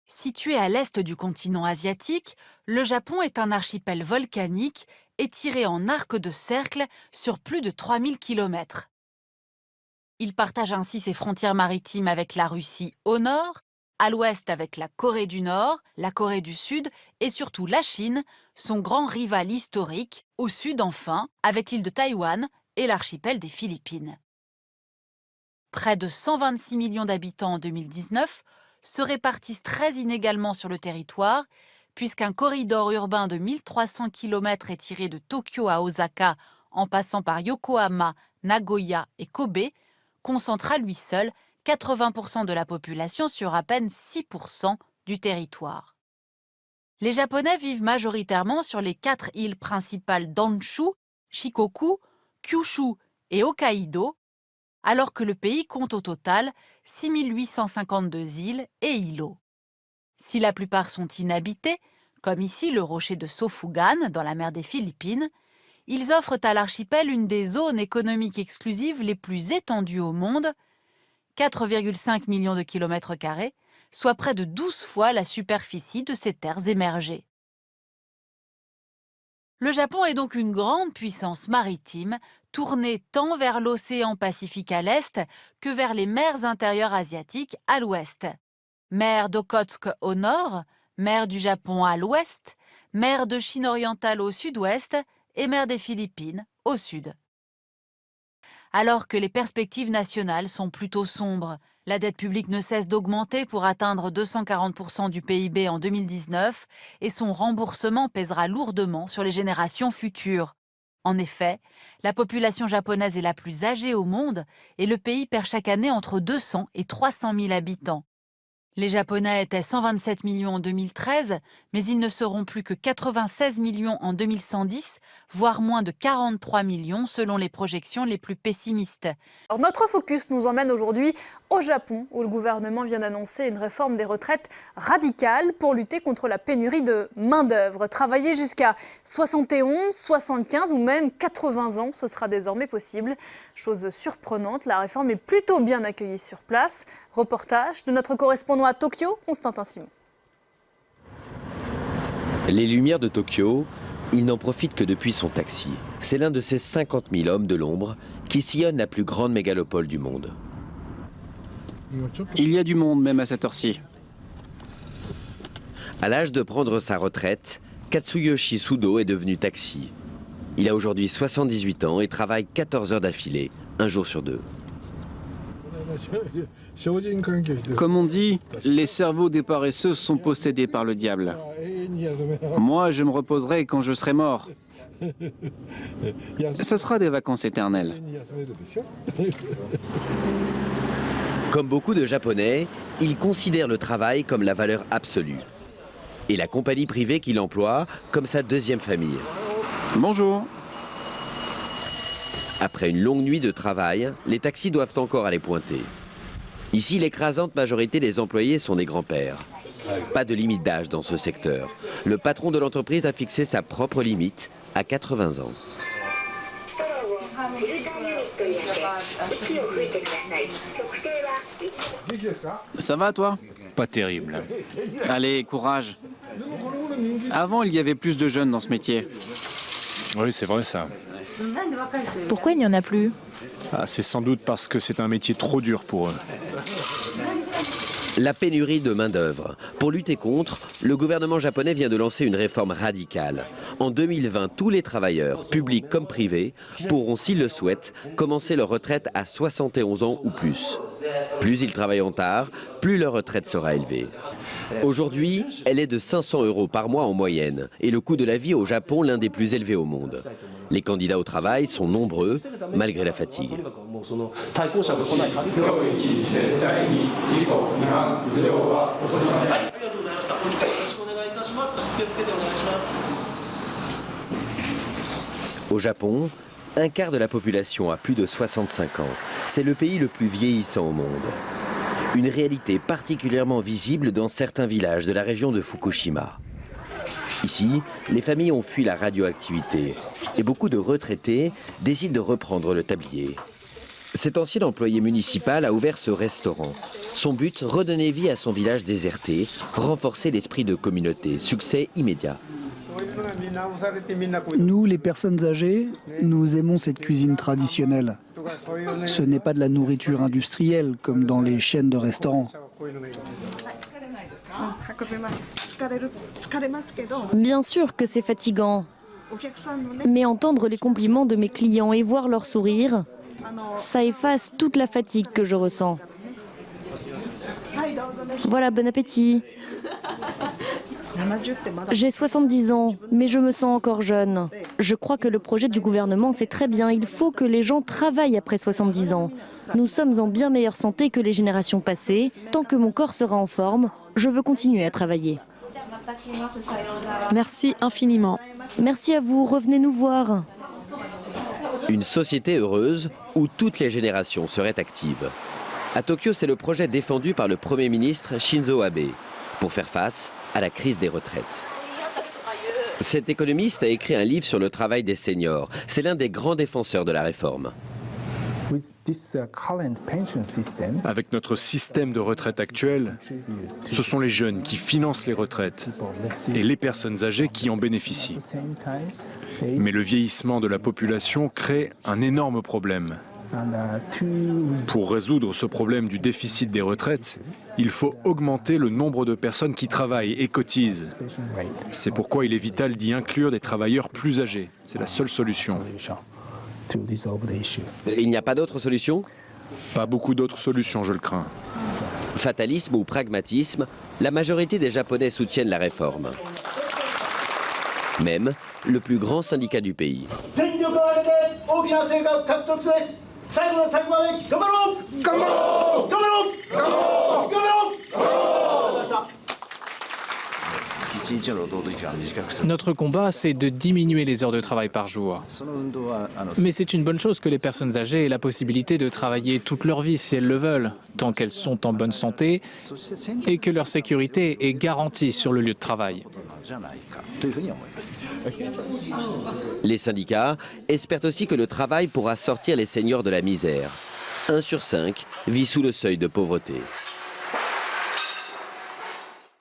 Situé à l'est du continent asiatique, le Japon est un archipel volcanique étiré en arc de cercle sur plus de 3000 km. Il partage ainsi ses frontières maritimes avec la Russie au nord, à l'ouest avec la Corée du Nord, la Corée du Sud et surtout la Chine, son grand rival historique, au sud enfin, avec l'île de Taïwan et l'archipel des Philippines. Près de 126 millions d'habitants en 2019 se répartissent très inégalement sur le territoire, puisqu'un corridor urbain de 1300 km est tiré de Tokyo à Osaka en passant par Yokohama, Nagoya et Kobe, concentre à lui seul 80% de la population sur à peine 6% du territoire. Les Japonais vivent majoritairement sur les 4 îles principales d'Honshu, Shikoku, Kyushu et Hokkaido, alors que le pays compte au total 6 852 îles et îlots. Si la plupart sont inhabités, comme ici le rocher de Sofugan dans la mer des Philippines, ils offrent à l'archipel une des zones économiques exclusives les plus étendues au monde, 4,5 millions de kilomètres carrés, soit près de 12 fois la superficie de ces terres émergées. Le Japon est donc une grande puissance maritime, tournée tant vers l'océan Pacifique à l'est que vers les mers intérieures asiatiques à l'ouest. Mer d'Okhotsk au nord, mer du Japon à l'ouest, mer de Chine orientale au sud-ouest et mer des Philippines au sud. Alors que les perspectives nationales sont plutôt sombres, la dette publique ne cesse d'augmenter pour atteindre 240% du PIB en 2019 et son remboursement pèsera lourdement sur les générations futures. En effet, la population japonaise est la plus âgée au monde et le pays perd chaque année entre 200 et 300 000 habitants. Les Japonais étaient 127 millions en 2013, mais ils ne seront plus que 96 millions en 2110, voire moins de 43 millions selon les projections les plus pessimistes. Alors notre focus nous emmène aujourd'hui au Japon, où le gouvernement vient d'annoncer une réforme des retraites radicale pour lutter contre la pénurie de main-d'œuvre. Travailler jusqu'à 71, 75 ou même 80 ans, ce sera désormais possible. Chose surprenante, la réforme est plutôt bien accueillie sur place. Reportage de notre correspondant à Tokyo, Constantin Simon. Les lumières de Tokyo, il n'en profite que depuis son taxi. C'est l'un de ces 50 000 hommes de l'ombre qui sillonnent la plus grande mégalopole du monde. Il y a du monde même à cette heure-ci. À l'âge de prendre sa retraite, Katsuyoshi Sudo est devenu taxi. Il a aujourd'hui 78 ans et travaille 14 heures d'affilée, un jour sur deux. Comme on dit, les cerveaux des paresseux sont possédés par le diable. Moi, je me reposerai quand je serai mort. Ce sera des vacances éternelles. Comme beaucoup de Japonais, il considère le travail comme la valeur absolue. Et la compagnie privée qu'il emploie comme sa deuxième famille. Bonjour. Après une longue nuit de travail, les taxis doivent encore aller pointer. Ici, l'écrasante majorité des employés sont des grands-pères. Pas de limite d'âge dans ce secteur. Le patron de l'entreprise a fixé sa propre limite à 80 ans. Ça va, toi? Pas terrible. Allez, courage. Avant, il y avait plus de jeunes dans ce métier. Oui, c'est vrai ça. Pourquoi il n'y en a plus? C'est sans doute parce que c'est un métier trop dur pour eux. La pénurie de main-d'œuvre. Pour lutter contre, le gouvernement japonais vient de lancer une réforme radicale. En 2020, tous les travailleurs, publics comme privés, pourront, s'ils le souhaitent, commencer leur retraite à 71 ans ou plus. Plus ils travailleront tard, plus leur retraite sera élevée. Aujourd'hui, elle est de 500 € par mois en moyenne et le coût de la vie au Japon l'un des plus élevés au monde. Les candidats au travail sont nombreux, malgré la fatigue. Au Japon, un quart de la population a plus de 65 ans. C'est le pays le plus vieillissant au monde. Une réalité particulièrement visible dans certains villages de la région de Fukushima. Ici, les familles ont fui la radioactivité et beaucoup de retraités décident de reprendre le tablier. Cet ancien employé municipal a ouvert ce restaurant. Son but, redonner vie à son village déserté, renforcer l'esprit de communauté. Succès immédiat. Nous, les personnes âgées, nous aimons cette cuisine traditionnelle. Ce n'est pas de la nourriture industrielle comme dans les chaînes de restaurants. Bien sûr que c'est fatigant, mais entendre les compliments de mes clients et voir leur sourire, ça efface toute la fatigue que je ressens. Voilà, bon appétit. J'ai 70 ans, mais je me sens encore jeune. Je crois que le projet du gouvernement, c'est très bien. Il faut que les gens travaillent après 70 ans. Nous sommes en bien meilleure santé que les générations passées. Tant que mon corps sera en forme, je veux continuer à travailler. Merci infiniment. Merci à vous, revenez nous voir. Une société heureuse où toutes les générations seraient actives. À Tokyo, c'est le projet défendu par le Premier ministre Shinzo Abe pour faire face à la crise des retraites. Cet économiste a écrit un livre sur le travail des seniors. C'est l'un des grands défenseurs de la réforme. Avec notre système de retraite actuel, ce sont les jeunes qui financent les retraites et les personnes âgées qui en bénéficient. Mais le vieillissement de la population crée un énorme problème. Pour résoudre ce problème du déficit des retraites, il faut augmenter le nombre de personnes qui travaillent et cotisent. C'est pourquoi il est vital d'y inclure des travailleurs plus âgés. C'est la seule solution. Il n'y a pas d'autre solution? Pas beaucoup d'autres solutions, je le crains. Fatalisme ou pragmatisme, la majorité des Japonais soutiennent la réforme. Même le plus grand syndicat du pays. Notre combat, c'est de diminuer les heures de travail par jour. Mais c'est une bonne chose que les personnes âgées aient la possibilité de travailler toute leur vie si elles le veulent, tant qu'elles sont en bonne santé et que leur sécurité est garantie sur le lieu de travail. Les syndicats espèrent aussi que le travail pourra sortir les seniors de la misère. 1 sur 5 vit sous le seuil de pauvreté.